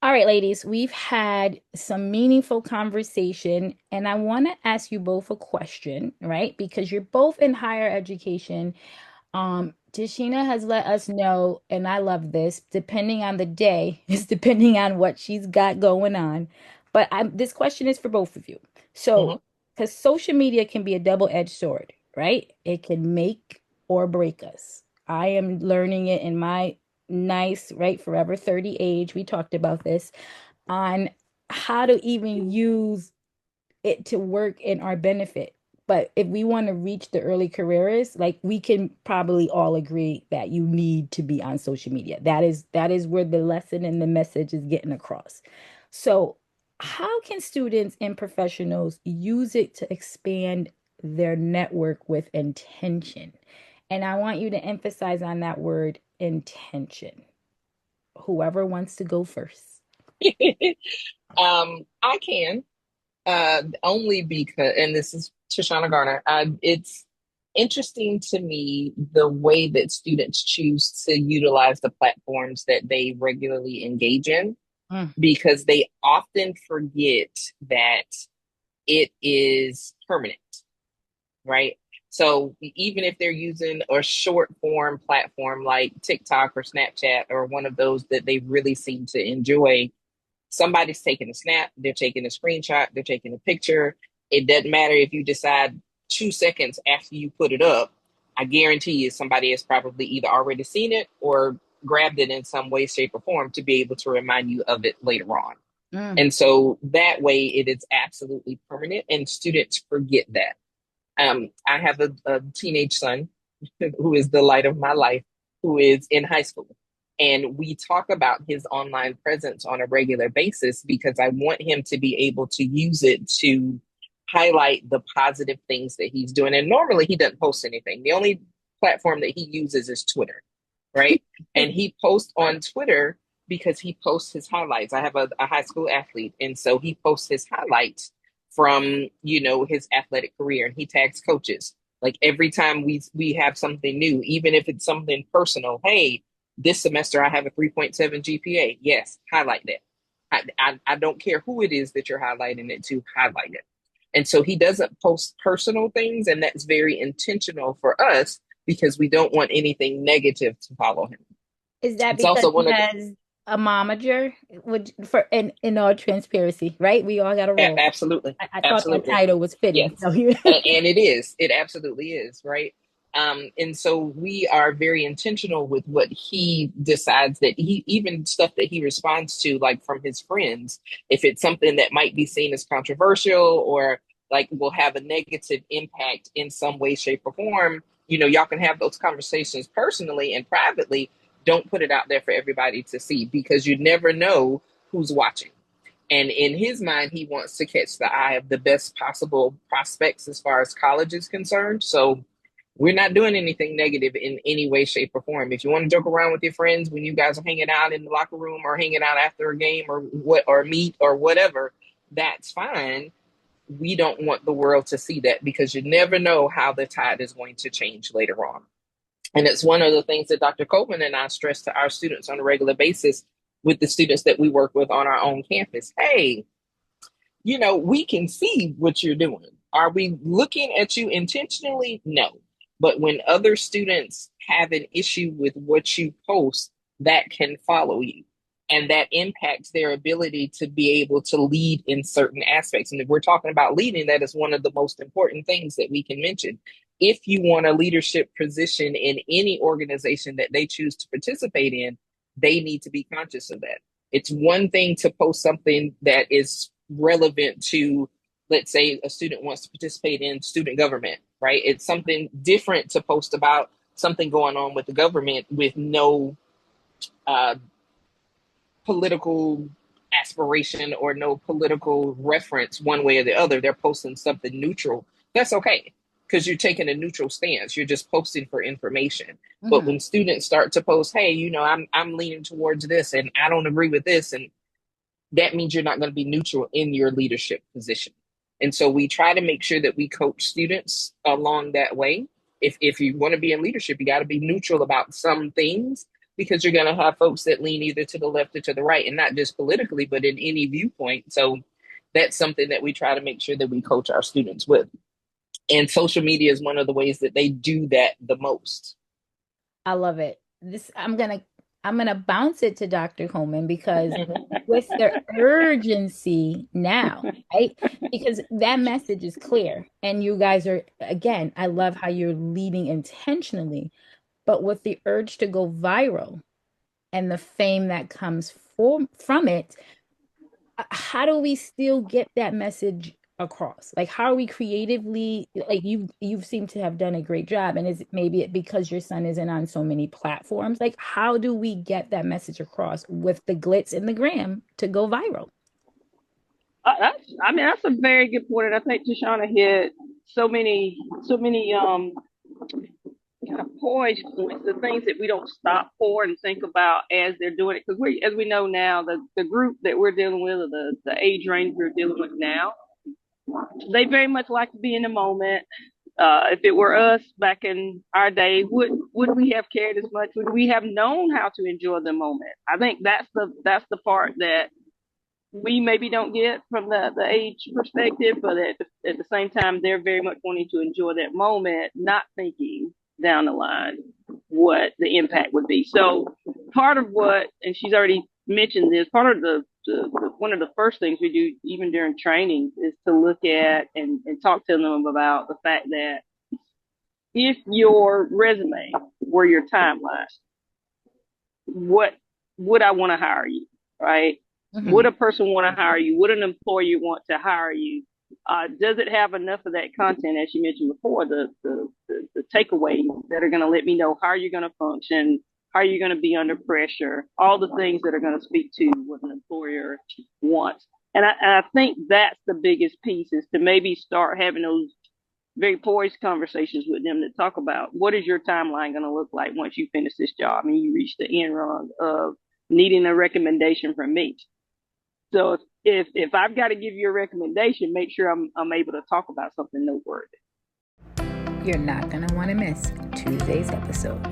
All right, ladies, we've had some meaningful conversation, and I want to ask you both a question, right? Because you're both in higher education. Tashina has let us know, and I love this, depending on the day, is depending on what she's got going on. But this question is for both of you. So, Mhm. because social media can be a double-edged sword, right? It can make or break us. I am learning it in my nice, right, forever 30 age. We talked about this on how to even use it to work in our benefit. But if we want to reach the early careers, like we can probably all agree that you need to be on social media. That is where the lesson and the message is getting across. So, how can students and professionals use it to expand their network with intention? And I want you to emphasize on that word intention. Whoever wants to go first. I can only because, and this is Tashana Garner. It's interesting to me the way that students choose to utilize the platforms that they regularly engage in, Mm. because they often forget that it is permanent, right? So even if they're using a short form platform like TikTok or Snapchat or one of those that they really seem to enjoy, somebody's taking a snap, they're taking a screenshot, they're taking a picture. It doesn't matter if you decide 2 seconds after you put it up. I guarantee you somebody has probably either already seen it or grabbed it in some way, shape, or form to be able to remind you of it later on. Mm. And so that way it is absolutely permanent, and students forget that. I have a teenage son who is the light of my life, who is in high school. And we talk about his online presence on a regular basis because I want him to be able to use it to highlight the positive things that he's doing. And normally he doesn't post anything. The only platform that he uses is Twitter, right? And he posts on Twitter because he posts his highlights. I have a high school athlete, and so he posts his highlights from his athletic career, and he tags coaches. Like every time we have something new, even if it's something personal, hey, this semester I have a 3.7 GPA. Yes, highlight that. I don't care who it is that you're highlighting it to, highlight it. And so he doesn't post personal things, and that's very intentional for us because we don't want anything negative to follow him. Is that It's because also he one of the, has a momager? Would for in all transparency, right? We all got a role. absolutely, I thought that absolutely. title was fitting. Yes. So you And it is. It absolutely is, right? And so we are very intentional with what he decides, that he, even stuff that he responds to, like from his friends, if it's something that might be seen as controversial or like will have a negative impact in some way, shape, or form, y'all can have those conversations personally and privately. Don't put it out there for everybody to see, because you never know who's watching. And in his mind, he wants to catch the eye of the best possible prospects as far as college is concerned. So we're not doing anything negative in any way, shape, or form. If you want to joke around with your friends when you guys are hanging out in the locker room or hanging out after a game or what, or meet or whatever, that's fine. We don't want the world to see that, because you never know how the tide is going to change later on. And it's one of the things that Dr. Coleman and I stress to our students on a regular basis with the students that we work with on our own campus. Hey, we can see what you're doing. Are we looking at you intentionally? No. But when other students have an issue with what you post, that can follow you. And that impacts their ability to be able to lead in certain aspects. And if we're talking about leading, that is one of the most important things that we can mention. If you want a leadership position in any organization that they choose to participate in, they need to be conscious of that. It's one thing to post something that is relevant to, let's say, a student wants to participate in student government, right? It's something different to post about something going on with the government with no uh, political aspiration or no political reference one way or the other. They're posting something neutral. That's okay, because you're taking a neutral stance. You're just posting for information. But Mhm. when students start to post, hey, I'm leaning towards this and I don't agree with this, and that means you're not going to be neutral in your leadership position. And so we try to make sure that we coach students along that way. If you want to be in leadership, you got to be neutral about some things, because you're going to have folks that lean either to the left or to the right, and not just politically, but in any viewpoint. So that's something that we try to make sure that we coach our students with. And social media is one of the ways that they do that the most. I love it. I'm gonna bounce it to Dr. Coleman, because with the urgency now, right? Because that message is clear, and you guys are, again, I love how you're leading intentionally, but with the urge to go viral and the fame that comes from it, how do we still get that message across? Like, how are we creatively, like, you've seemed to have done a great job, and is maybe it because your son isn't on so many platforms? Like, how do we get that message across with the glitz and the gram to go viral? That's a very good point, and I think Tashania hit so many kind of poise points, the things that we don't stop for and think about as they're doing it. Because as we know now, the group that we're dealing with, or the age range we're dealing with now, they very much like to be in the moment. If it were us back in our day, would we have cared as much? Would we have known how to enjoy the moment? I think that's the part that we maybe don't get from the age perspective, but at the same time, they're very much wanting to enjoy that moment, not thinking down the line what the impact would be. So part of what, and she's already mentioned this, part of the one of the first things we do even during training is to look at and talk to them about the fact that if your resume were your timeline, what would I want to hire you, right? Mm-hmm. Would a person want to hire you? Would an employer want to hire you? Does it have enough of that content, as you mentioned before, the takeaways that are going to let me know how you're going to function, how you're going to be under pressure, all the things that are going to speak to what an employer wants. And I think that's the biggest piece, is to maybe start having those very poised conversations with them that talk about what is your timeline going to look like once you finish this job and you reach the end run of needing a recommendation from me. So if I've got to give you a recommendation, make sure I'm able to talk about something noteworthy. You're not going to want to miss Tuesday's episode.